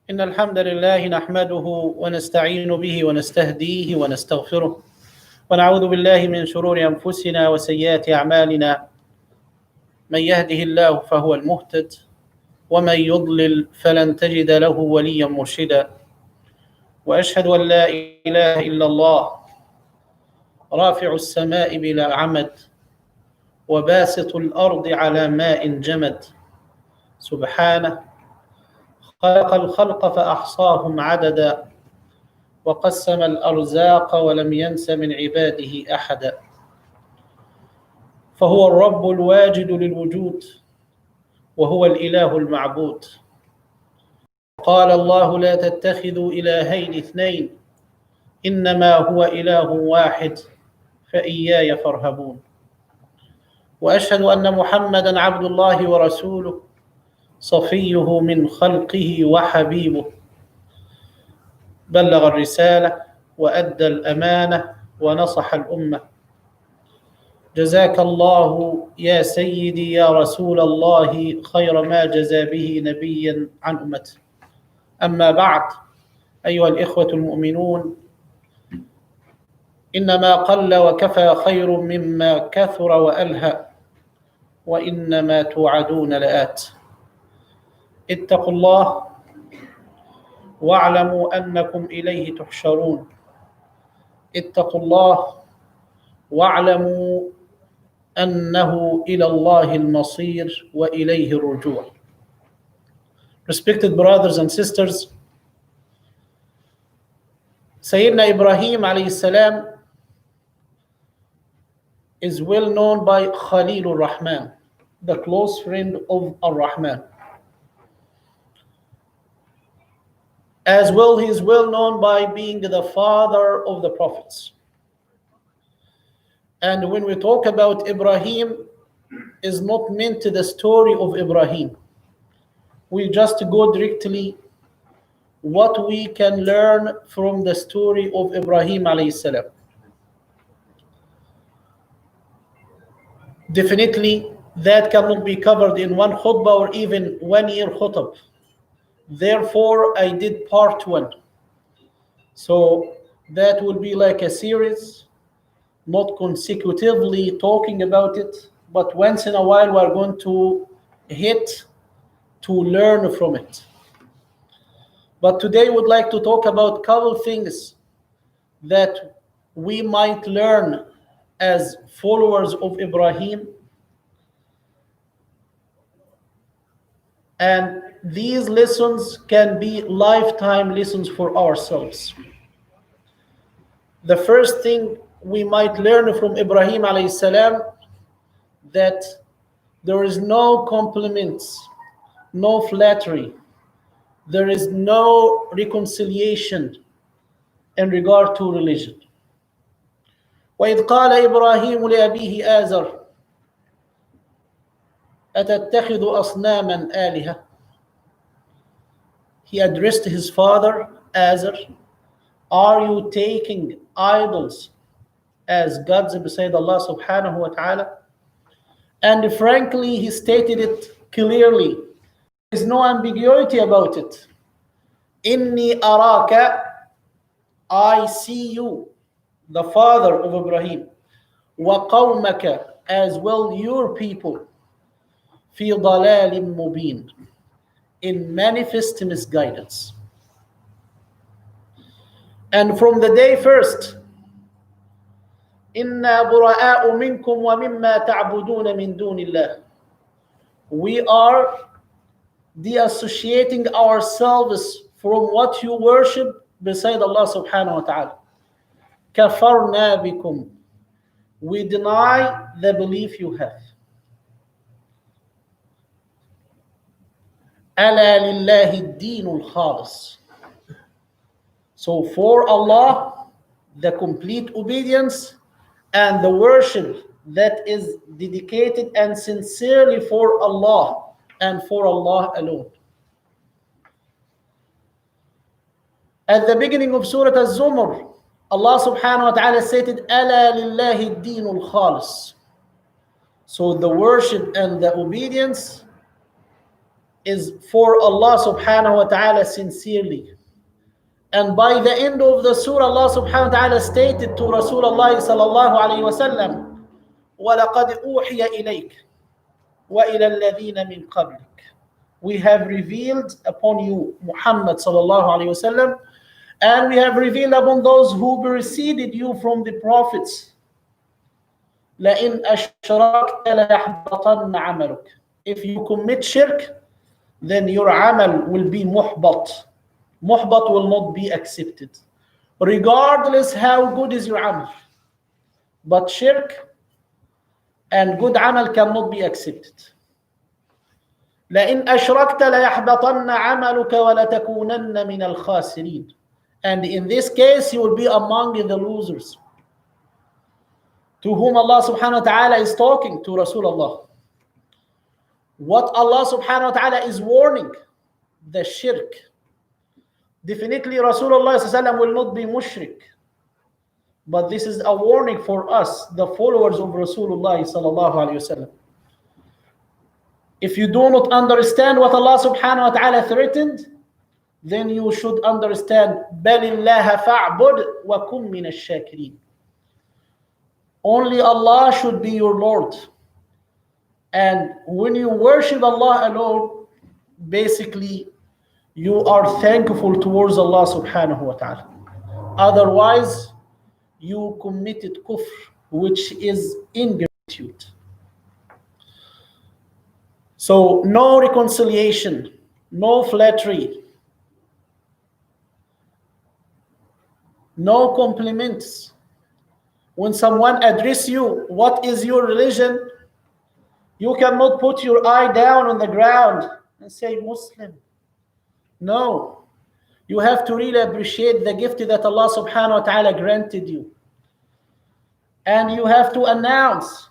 إن الحمد لله نحمده ونستعين به ونستهديه ونستغفره ونعوذ بالله من شرور أنفسنا وسيئات أعمالنا. من يهده الله فهو المهتد ومن يضلل فلن تجد له وليا مرشدا. وأشهد أن لا إله إلا الله رافع السماء بلا عمد وباسط الأرض على ماء جمد. سبحانه خلق الخلق فأحصاهم عددا وقسم الأرزاق ولم ينس من عباده أحدا. فهو الرب الواجد للوجود وهو الإله المعبود. قال الله لا تتخذوا إلهين اثنين إنما هو إله واحد فإياي فارهبون. وأشهد أن محمدا عبد الله ورسوله صفيه من خلقه وحبيبه، بلغ الرسالة وأدى الأمانة ونصح الأمة. جزاك الله يا سيدي يا رسول الله خير ما جزى به نبيا عن أمته. أما بعد، أيها الإخوة المؤمنون، إنما قل وكفى خير مما كثر وألهى، وإنما توعدون لآت. اتقوا الله واعلموا أنكم إليه تحشرون. اتقوا الله واعلموا أنه إلى الله المصير وإليه الرجوع. Respected brothers and sisters, Sayyidina Ibrahim alayhi salam is well known by Khalilur Rahman, the close friend of Ar-Rahman. As well, he is well known by being the father of the prophets. And when we talk about Ibrahim, is not meant to the story of Ibrahim. We just go directly what we can learn from the story of Ibrahim alayhi salam. Definitely, that cannot be covered in one khutbah or even 1 year khutbah. Therefore, I did part 1. So that will be like a series, not consecutively talking about it, but once in a while we are going to hit to learn from it. But today we would like to talk about a couple things that we might learn as followers of Ibrahim. And these lessons can be lifetime lessons for ourselves. The first thing we might learn from Ibrahim alayhi salam, that there is no compliments, no flattery, there is no reconciliation in regard to religion. وَإِذْ قَالَ إِبْرَاهِيمُ لِأَبِيهِ آزَرَ أَتَتَّخِذُ أَصْنَامًا آلِهَةً. He addressed his father, Azar, are you taking idols as gods beside Allah subhanahu wa ta'ala? And frankly, he stated it clearly. There is no ambiguity about it. Inni araka, I see you, the father of Ibrahim, wa qawmaka, as well your people, fi dalalin mubin, in manifest misguidance. And from the day first, إِنَّا بُرَآءُ مِنْكُمْ وَمِمَّا تَعْبُدُونَ مِنْ دُونِ اللَّهِ. We are deassociating ourselves from what you worship beside Allah subhanahu wa ta'ala. كَفَرْنَا بِكُمْ. We deny the belief you have. أَلَا لِلَّهِ الدِّينُ الْخَالِصِ. So for Allah, the complete obedience and the worship that is dedicated and sincerely for Allah and for Allah alone. At the beginning of Surah Az-Zumar, Allah subhanahu wa ta'ala stated, أَلَا لِلَّهِ الدِّينُ الْخَالِصِ. So the worship and the obedience is for Allah subhanahu wa ta'ala sincerely. And by the end of the surah, Allah subhanahu wa ta'ala stated to Rasulullah sallallahu alayhi wa sallam, وَلَقَدْ أُوحِيَ إِلَيْكَ وَإِلَى الَّذِينَ مِنْ قَبْلِكَ. We have revealed upon you, Muhammad sallallahu alayhi wa sallam, and we have revealed upon those who preceded you from the prophets. لَإِنْ أَشْرَكْتَ لَيَحْبَطَنَّ عَمَلُكَ. If you commit shirk, then your amal will be muhbat. Muhbat will not be accepted, regardless how good is your amal. But shirk and good amal cannot be accepted. لَإِنْ أَشْرَكْتَ لَيَحْبَطَنَّ عَمَلُكَ وَلَتَكُونَنَّ مِنَ الْخَاسِرِينَ. And in this case, you will be among the losers. To whom Allah subhanahu wa ta'ala is talking, to Rasulullah. What Allah subhanahu wa ta'ala is warning, the shirk. Definitely Rasulullah will not be mushrik. But this is a warning for us, the followers of Rasulullah sallallahu alayhi wasallam. If you do not understand what Allah subhanahu wa ta'ala threatened, then you should understand بَلِ اللَّهَ فَاعْبُدْ وَكُمْ مِنَ الشَّاكِرِينَ. Only Allah should be your Lord. And when you worship Allah alone, basically you are thankful towards Allah subhanahu wa ta'ala. Otherwise, you committed kufr, which is ingratitude. So no reconciliation, no flattery, no compliments. When someone addresses you, what is your religion? You cannot put your eye down on the ground and say Muslim. No. You have to really appreciate the gift that Allah subhanahu wa ta'ala granted you. And you have to announce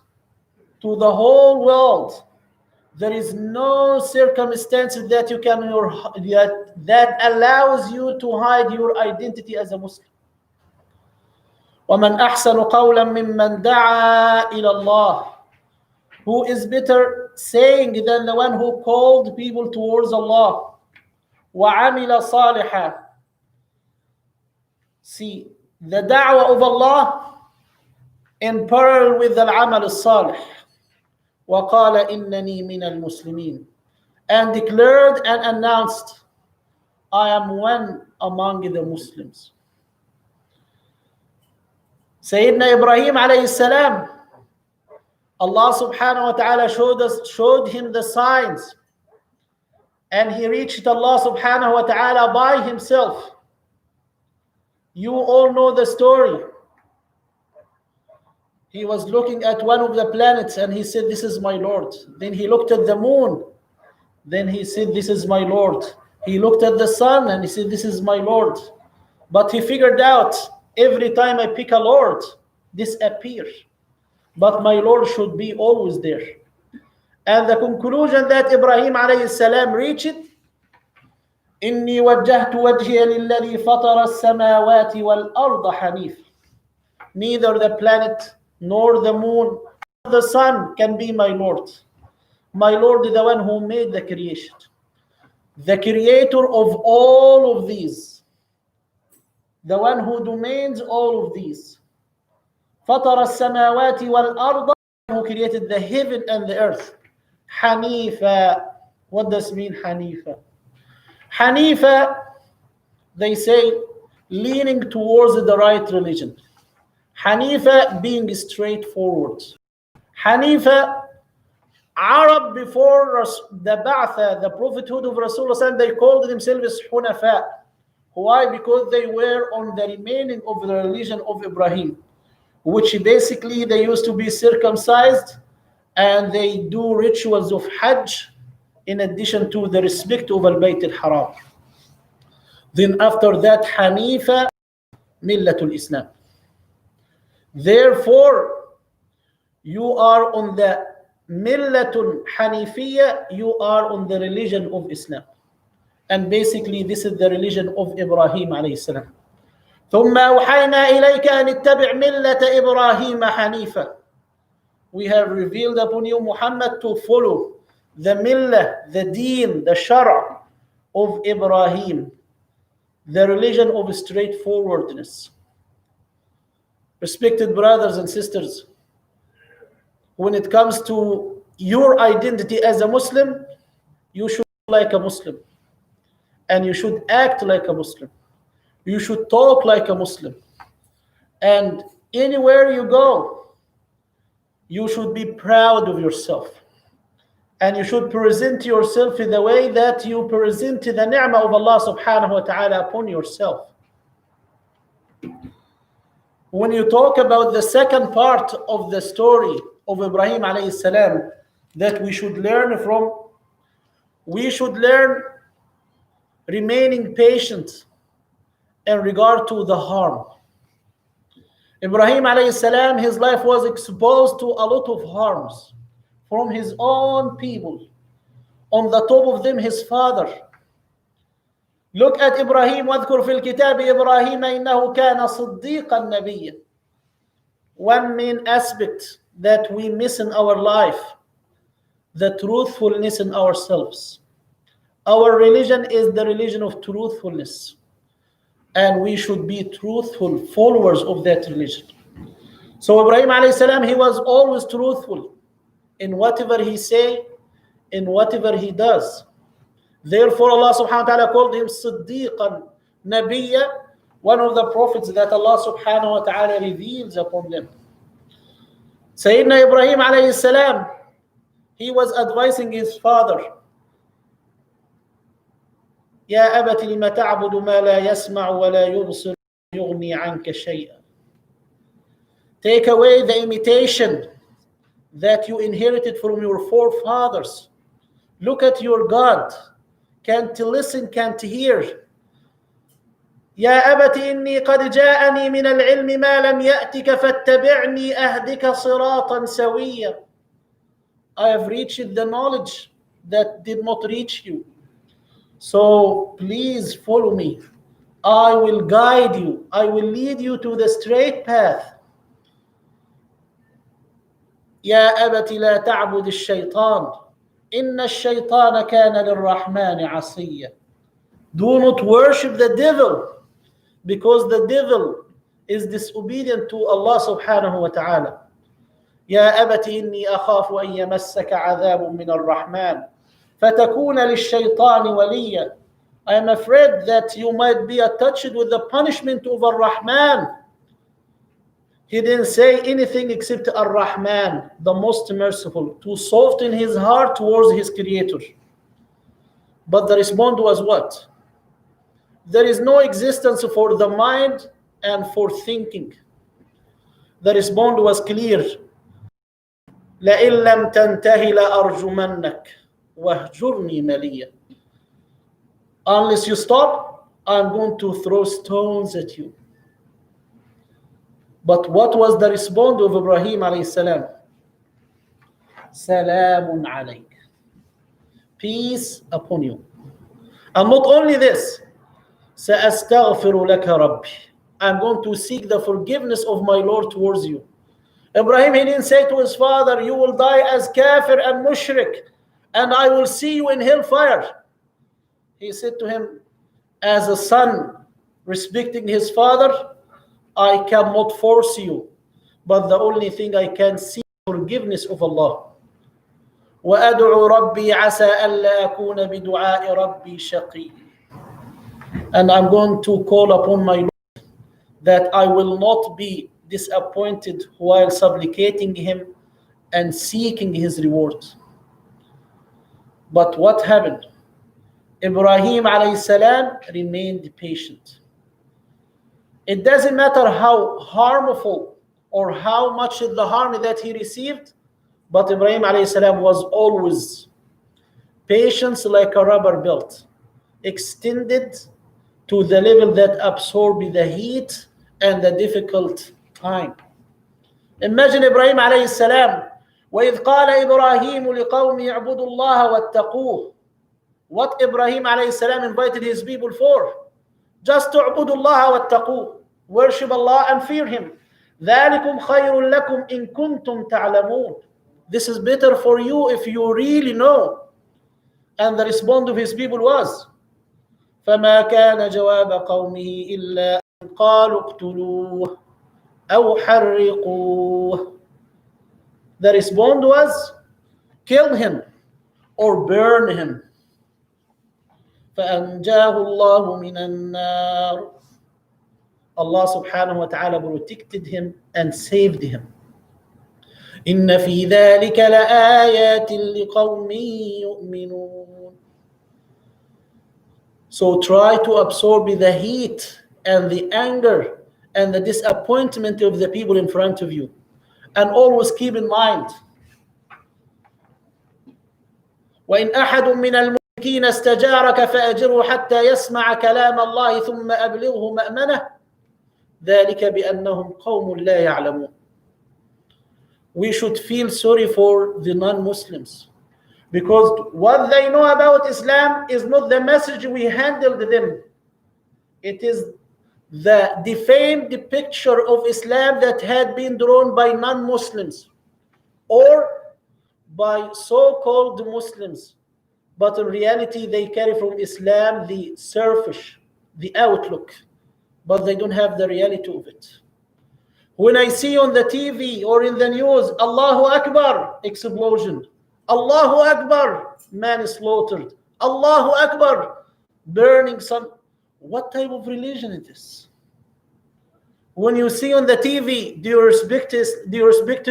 to the whole world, there is no circumstances that you can that allows you to hide your identity as a Muslim. وَمَنْ أَحْسَنُ قَوْلًا مِمَّنْ دَعَا إِلَى اللَّهِ. Who is better saying than the one who called people towards Allah? وَعَمِلَ صَالِحًا. See, the da'wah of Allah in parallel with the amal al-salih. وَقَالَ إِنَّنِي مِنَ الْمُسْلِمِينَ. And declared and announced, I am one among the Muslims. Sayyidina Ibrahim alayhi salam, Allah subhanahu wa ta'ala showed him the signs, and he reached Allah subhanahu wa ta'ala by himself. You all know the story. He was looking at one of the planets and he said, this is my Lord. Then he looked at the moon. Then he said, this is my Lord. He looked at the sun and he said, this is my Lord. But he figured out, every time I pick a Lord, disappear. But my Lord should be always there. And the conclusion that Ibrahim alayhi salam reached, إِنِّي وَجَّهْتُ وَجْهِيَ لِلَّذِي فَطَرَ السَّمَاوَاتِ وَالْأَرْضَ حَنِيفًا. Neither the planet, nor the moon, nor the sun can be my Lord. My Lord is the one who made the creation. The creator of all of these. The one who domains all of these. فَطَرَ السَّمَاوَاتِ وَالْأَرْضَ. Who created the heaven and the earth. Hanifa. What does mean Hanifa? Hanifa, they say, leaning towards the right religion. Hanifa, being straightforward. Hanifa, Arab before the Ba'tha, the prophethood of Rasulullah, they called themselves Hunafa. Why? Because they were on the remaining of the religion of Ibrahim, which basically they used to be circumcised and they do rituals of Hajj in addition to the respect of Al-Bayt al-Haram. Then after that, Hanifa, Millatul Islam. Therefore, you are on the Millatul Hanifiyya, you are on the religion of Islam. And basically, this is the religion of Ibrahim alayhi salam. ثم أوحينا إليك أن اتبع ملة إبراهيم حنيفا. We have revealed upon you, Muhammad, to follow the millah, the deen, the shara of Ibrahim, the religion of straightforwardness. Respected brothers and sisters, when it comes to your identity as a Muslim, you should be like a Muslim, and you should act like a Muslim. You should talk like a Muslim. And anywhere you go, you should be proud of yourself. And you should present yourself in the way that you present the ni'mah of Allah subhanahu wa ta'ala upon yourself. When you talk about the second part of the story of Ibrahim alayhi salam that we should learn from, we should learn remaining patient in regard to the harm. Ibrahim alayhi salam, his life was exposed to a lot of harms from his own people. On the top of them, his father. Look at Ibrahim. واذكر في الكتاب إبراهيم إنه كان صديقا نبيا. One main aspect that we miss in our life, the truthfulness in ourselves. Our religion is the religion of truthfulness, and we should be truthful followers of that religion. So Ibrahim alayhi salam, he was always truthful in whatever he say, in whatever he does. Therefore Allah subhanahu wa ta'ala called him Siddiqan Nabiyya, one of the prophets that Allah subhanahu wa ta'ala reveals upon them. Sayyidina Ibrahim alayhi salam, he was advising his father, يا أبت لم تعبد ما لا يسمع ولا يبصر يغني عنك شيئا. Take away the imitation that you inherited from your forefathers. Look at your God. Can't listen, can't hear. يا أبت إني قد جاءني من العلم ما لم يأتك فاتبعني أهدك صراطا سويا. I have reached the knowledge that did not reach you. So please follow me. I will guide you. I will lead you to the straight path. يا أبت لا تعبد الشيطان إن الشيطان كان للرحمن عصيا. Do not worship the devil, because the devil is disobedient to Allah subhanahu wa ta'ala. يا أبت إني أخاف أن يمسك عذاب من الرحمن فتكون للشيطان وليا. I am afraid that you might be touched with the punishment of Ar-Rahman. He didn't say anything except Ar-Rahman, the most merciful, to soften his heart towards his creator. But the response was what? There is no existence for the mind and for thinking. The response was clear. لئن لم تنتهي لأرجمنك وَاهْجُرْنِي مَلِيًّا. Unless you stop, I'm going to throw stones at you. But what was the response of Ibrahim alayhi salam? Salamun alayk. Peace upon you. And not only this, سأستغفر لك ربي. I'm going to seek the forgiveness of my Lord towards you. Ibrahim, he didn't say to his father, you will die as kafir and mushrik, and I will see you in hellfire. He said to him, as a son respecting his father, I cannot force you, but the only thing I can seek forgiveness of Allah. وَأَدْعُ رَبِّي عَسَىٰ أَلَّا أَكُونَ بِدُعَاءِ رَبِّي شَقِيًّا. And I'm going to call upon my Lord that I will not be disappointed while supplicating him and seeking his reward. But what happened? Ibrahim alayhi salam remained patient. It doesn't matter how harmful or how much of the harm that he received, but Ibrahim alayhi salam was always patient like a rubber belt, extended to the level that absorbed the heat and the difficult time. Imagine Ibrahim alayhi salam, وَإِذْ قَالَ إِبْرَاهِيمُ لِقَوْمِ اعْبُدُوا اللَّهَ وَاتَّقُوهُ. What Ibrahim alayhi salam invited his people for? Just to اعْبُدُوا اللَّهَ وَاتَّقُوهُ. Worship Allah and fear Him. ذَلِكُمْ خَيْرٌ لَكُمْ إِن كُنْتُمْ تَعْلَمُونَ. This is better for you if you really know. And the response of his people was, فما كان جواب قومه إلا أن قالوا اقتلوه أو حرقوه. The response was, kill him or burn him. فأنجاه الله من النار. Allah subhanahu wa ta'ala protected him and saved him. إن في ذلك لآيات لقوم يؤمنون. So try to absorb the heat and the anger and the disappointment of the people in front of you. And always keep in mind, وإن أحد من المشركين استجارك فأجره حتى يسمع كلام الله ثم أبلغه مأمنه ذلك بأنهم قوم لا يعلمون. We should feel sorry for the non-Muslims, because what they know about Islam is not the message we handled them. It is the defamed picture of Islam that had been drawn by non-Muslims or by so-called Muslims. But in reality, they carry from Islam the surface, the outlook, but they don't have the reality of it. When I see on the TV or in the news, Allahu Akbar, explosion, Allahu Akbar, man slaughtered, Allahu Akbar, burning some, what type of religion it is? When you see on the TV, do you respect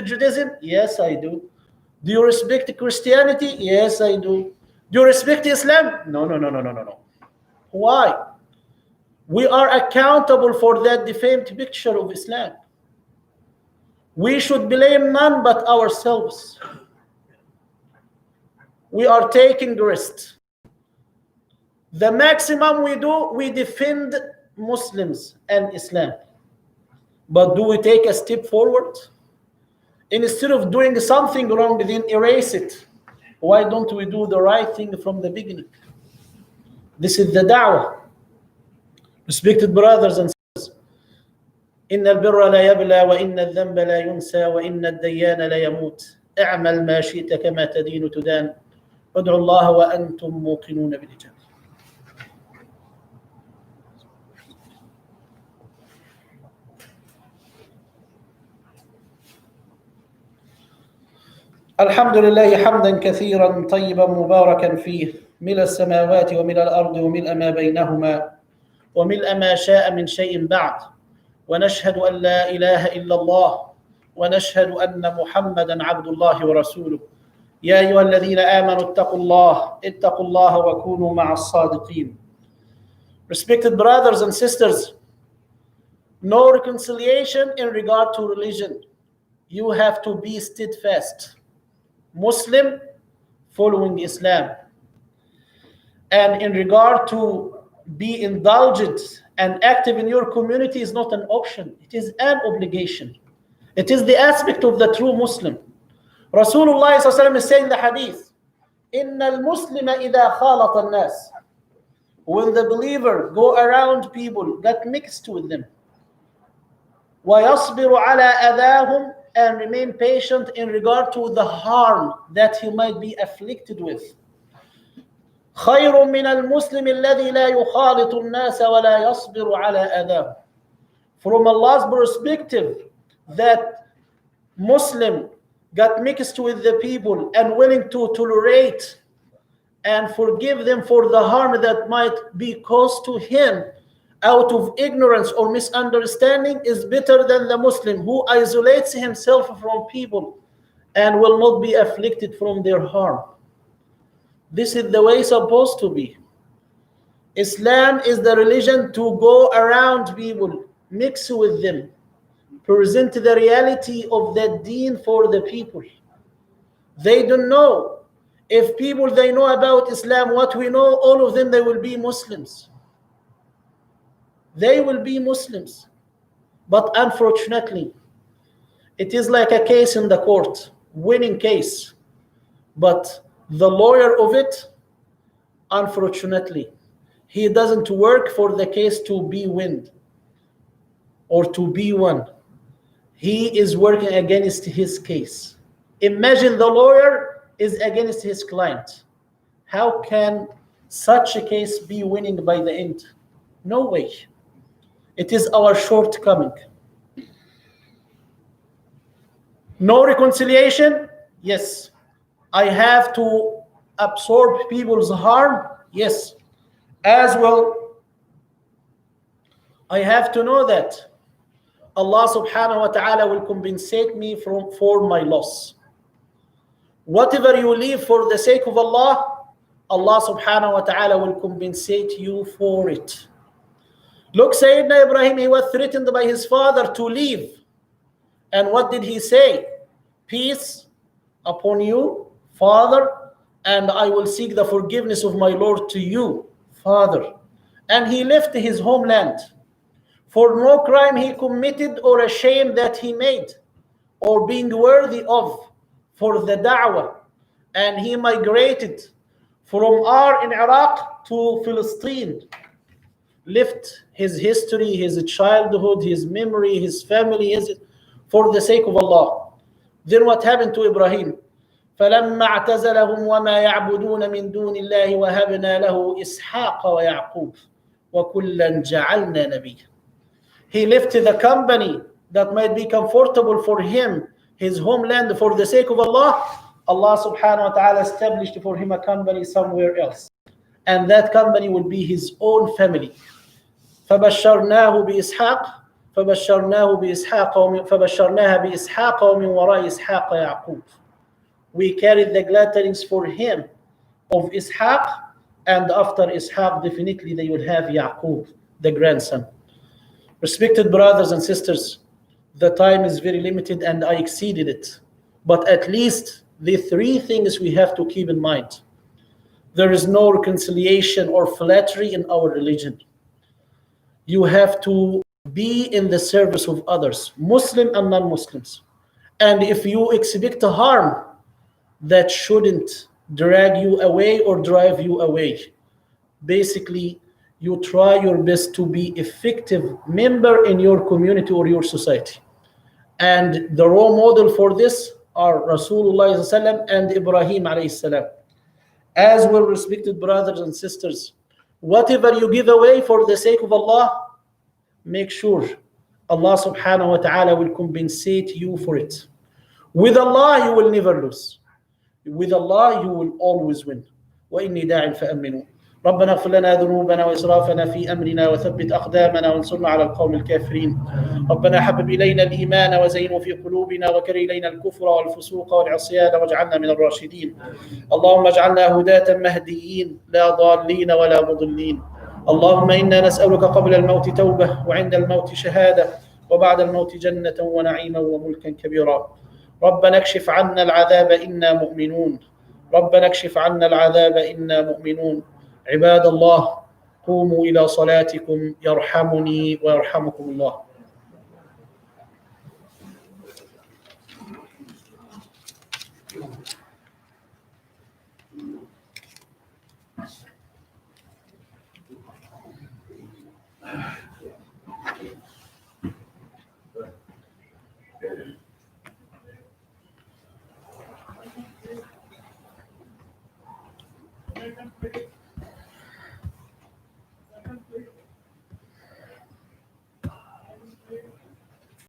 Judaism? Yes, I do. Do you respect Christianity? Yes, I do. Do you respect Islam? No. Why? We are accountable for that defamed picture of Islam. We should blame none but ourselves. We are taking risks. The maximum we do, we defend Muslims and Islam. But do we take a step forward? Instead of doing something wrong, then erase it. Why don't we do the right thing from the beginning? This is the da'wah. Respected brothers and sisters, إن البر لا يبلى وإن الذنب لا ينسى وإن الديان لا يموت اعمل ما شئت كما تدين تدان ادعوا الله وأنتم موقنون بالإجابة. الحمد لله حمدا كثيرا طيبا مباركا فيه ملء السماوات وملء الأرض وملء ما بينهما وملء ما شاء من شيء بعد ونشهد أن لا إله إلا الله ونشهد أن محمدا عبد الله ورسوله يا أيها الذين آمنوا اتقوا الله وكونوا مع الصادقين. Respected brothers and sisters, no reconciliation in regard to religion. You have to be steadfast Muslim following Islam. And in regard to be indulgent and active in your community is not an option. It is an obligation. It is the aspect of the true Muslim. Rasulullah ﷺ is saying the hadith, إِنَّ الْمُسْلِمَ إِذَا خَالَطَ النَّاسِ. When the believer go around people, get mixed with them, وَيَصْبِرُ عَلَى أَذَاهُمْ, and remain patient in regard to the harm that he might be afflicted with. خَيْرٌ مِّنَ الْمُسْلِمِ الَّذِي لَا يُخَالِطُ النَّاسَ وَلَا يَصْبِرُ عَلَى أَذَاهُمْ. From Allah's perspective, that Muslim got mixed with the people and willing to tolerate and forgive them for the harm that might be caused to him out of ignorance or misunderstanding is better than the Muslim who isolates himself from people and will not be afflicted from their harm. This is the way it's supposed to be. Islam is the religion to go around people, mix with them, present the reality of that deen for the people. They don't know. If people they know about Islam, what we know, all of them, they will be Muslims. They will be Muslims. But unfortunately, it is like a case in the court, winning case. But the lawyer of it, unfortunately, he doesn't work for the case to be win or to be won. He is working against his case. Imagine the lawyer is against his client. How can such a case be winning by the end? No way. It is our shortcoming. No reconciliation? Yes. I have to absorb people's harm? Yes. As well, I have to know that Allah subhanahu wa ta'ala will compensate me for my loss. Whatever you leave for the sake of Allah, Allah subhanahu wa ta'ala will compensate you for it. Look, Sayyidina Ibrahim, he was threatened by his father to leave. And what did he say? Peace upon you, Father, and I will seek the forgiveness of my Lord to you, Father. And he left his homeland for no crime he committed or a shame that he made or being worthy of for the da'wah. And he migrated from Ar in Iraq to Palestine, left his history, his childhood, his memory, his family, for the sake of Allah. Then what happened to Ibrahim? فَلَمَّا اعْتَزَلَهُمْ وَمَا يَعْبُدُونَ مِن دُونِ اللَّهِ وَهَبْنَا لَهُ إِسْحَاقَ وَيَعْقُوبَ وَكُلًّا جَعَلْنَا نَبِيًّا. He left the company that might be comfortable for him, his homeland, for the sake of Allah. Allah subhanahu wa ta'ala established for him a company somewhere else. And that company will be his own family. فَبَشَّرْنَاهُ بِإِسْحَاقَ فَبَشَّرْنَاهُ بِإِسْحَاقَ فَبَشَّرْنَاهَا بِإِسْحَاقَ وَمِنْ وَرَاءِ إِسْحَاقَ يَعْقُوبَ. We carried the glad tidings for him of Ishaq, and after Ishaq, definitely they will have Yaqub, the grandson. Respected brothers and sisters, the time is very limited and I exceeded it. But at least the three things we have to keep in mind. There is no reconciliation or flattery in our religion. You have to be in the service of others, Muslim and non-Muslims. And if you expect harm, that shouldn't drag you away or drive you away. Basically, you try your best to be effective member in your community or your society. And the role model for this are Rasulullah and Ibrahim alayhi salam. As well, respected brothers and sisters, whatever you give away for the sake of Allah, make sure Allah subhanahu wa ta'ala will compensate you for it. With Allah, you will never lose. With Allah, you will always win. وَإِنِّي دَاعٍ فَأَمِّنُوا. ربنا اغفر لنا ذنوبنا وإسرافنا في أمرنا وثبت أقدامنا وانصرنا على القوم الكافرين. ربنا حبب إلينا الإيمان وزينه في قلوبنا وكره إلينا الكفر والفسوق والعصيان واجعلنا من الراشدين. اللهم اجعلنا هداة مهديين لا ضالين ولا مضلين. اللهم إنا نسألك قبل الموت توبة وعند الموت شهادة وبعد الموت جنة ونعيما وملكا كبيرا. ربنا اكشف عنا العذاب إنا مؤمنون. ربنا اكشف عنا العذاب إنا مؤمنون. عباد الله قوموا إلى صلاتكم يرحمني ويرحمكم الله.